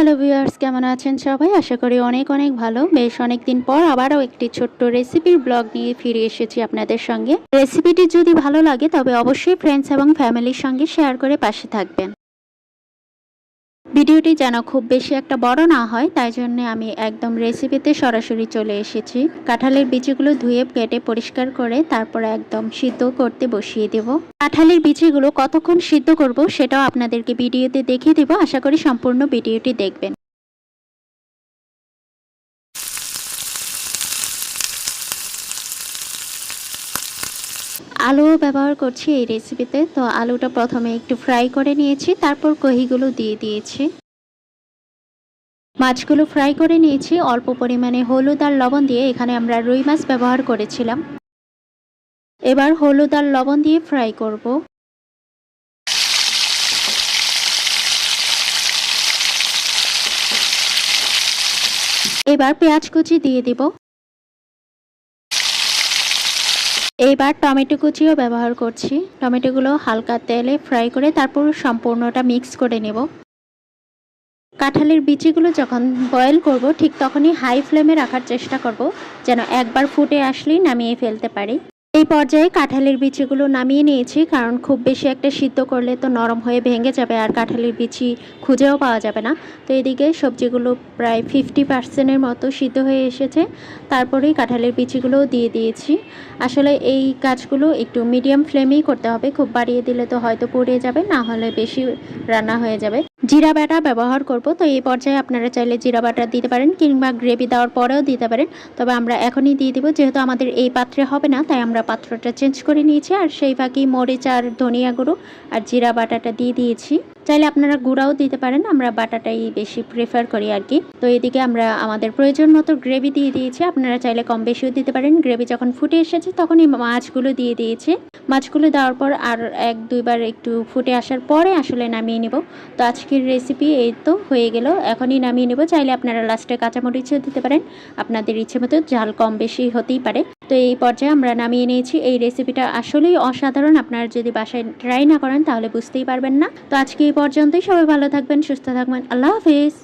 Hello viewers, কেমন আছেন সবাই? আশা করি অনেক অনেক ভালো। বেশ অনেকদিন পর আবারও একটি ছোট্ট রেসিপির ব্লগ নিয়ে ফিরে এসেছি আপনাদের সঙ্গে। রেসিপিটি যদি ভালো লাগে তবে অবশ্যই ফ্রেন্ডস এবং ফ্যামিলির সঙ্গে শেয়ার করে পাশে থাকবেন। ভিডিওটি যেন খুব বেশি একটা বড় না হয়, তাই জন্য আমি একদম রেসিপিতে সরাসরি চলে এসেছি। কাঁঠালের বিচিগুলো ধুয়ে কেটে পরিষ্কার করে তারপরে একদম সিদ্ধ করতে বসিয়ে দেব। কাঁঠালের বিচিগুলো কতক্ষণ সিদ্ধ করব সেটাও আপনাদেরকে ভিডিওতে দেখিয়ে দেব। আশা করি সম্পূর্ণ ভিডিওটি দেখবেন। আলু ব্যবহার করছি এই রেসিপিতে, তো আলুটা প্রথমে একটু ফ্রাই করে নিয়েছি, তারপর কহিগুলো দিয়ে দিয়েছি। মাছগুলো ফ্রাই করে নিয়েছি অল্প পরিমাণে হলুদ আর লবণ দিয়ে। এখানে আমরা রুই মাছ ব্যবহার করেছিলাম। এবার হলুদ আর লবণ দিয়ে ফ্রাই করব। এবার পেঁয়াজ কুচি দিয়ে দিব। এইবার টমেটো কুচিও ব্যবহার করছি। টমেটোগুলো হালকা তেলে ফ্রাই করে তারপর সম্পূর্ণটা মিক্স করে নেব। কাঁঠালের বিচিগুলো যখন বয়েল করব ঠিক তখনই হাই ফ্লেমে রাখার চেষ্টা করব, যেন একবার ফুটে আসলেই নামিয়ে ফেলতে পারি। এই পর্যায়ে কাঁঠালের বিচিগুলো নামিয়ে নিয়েছি, কারণ খুব বেশি একটা সিদ্ধ করলে তো নরম হয়ে ভেঙে যাবে আর কাঁঠালের বিচি খুঁজেও পাওয়া যাবে না। তো এদিকে সবজিগুলো প্রায় 50%-এর মতো সিদ্ধ হয়ে এসেছে। তারপরেই কাঁঠালের বিচিগুলোও দিয়ে দিয়েছি। আসলে এই কাজগুলো একটু মিডিয়াম ফ্লেমেই করতে হবে, খুব বাড়িয়ে দিলে তো হয়তো পুড়ে যাবে, না হলে বেশি রান্না হয়ে যাবে। জিরা বাটা ব্যবহার করব, তো এই পর্যায়ে আপনারা চাইলে জিরা বাটা দিতে পারেন কিংবা গ্রেভি দেওয়ার পরেও দিতে পারেন। তবে আমরা এখনই দিয়ে দিব, যেহেতু আমাদের এই পাত্রে হবে না তাই আমরা পাত্রটা চেঞ্জ করে নিয়েছি। আর সেই ফাঁকি মরিচ আর ধনিয়া গুঁড়ো আর জিরা বাটাটা দিয়ে দিয়েছি। চাইলে আপনারা গুঁড়াও দিতে পারেন, আমরা বাটাটাই বেশি প্রেফার করি আর কি। তো এদিকে আমরা আমাদের প্রয়োজন মতো গ্রেভি দিয়ে দিয়েছি, আপনারা চাইলে কম বেশিও দিতে পারেন। গ্রেভি যখন ফুটে এসেছে তখনই মাছগুলো দিয়ে দিয়েছি। মাছগুলো দেওয়ার পর আর 1-2 বার একটু ফুটে আসার পরে আসলে নামিয়ে নেব। তো আজকের রেসিপি এই তো হয়ে গেল, এখনই নামিয়ে নেব। চাইলে আপনারা লাস্টে কাঁচামরিচও দিতে পারেন, আপনাদের ইচ্ছে মতো, ঝাল কম বেশি হতেই পারে। তো এই পর্যায়ে আমরা নামিয়ে নিয়েছি। এই রেসিপিটা আসলেই অসাধারণ, আপনারা যদি বাসায় ট্রাই না করেন তাহলে বুঝতেই পারবেন না। তো আজকে এই পর্যন্তই, সবাই ভালো থাকবেন, সুস্থ থাকবেন, আল্লাহ হাফেজ।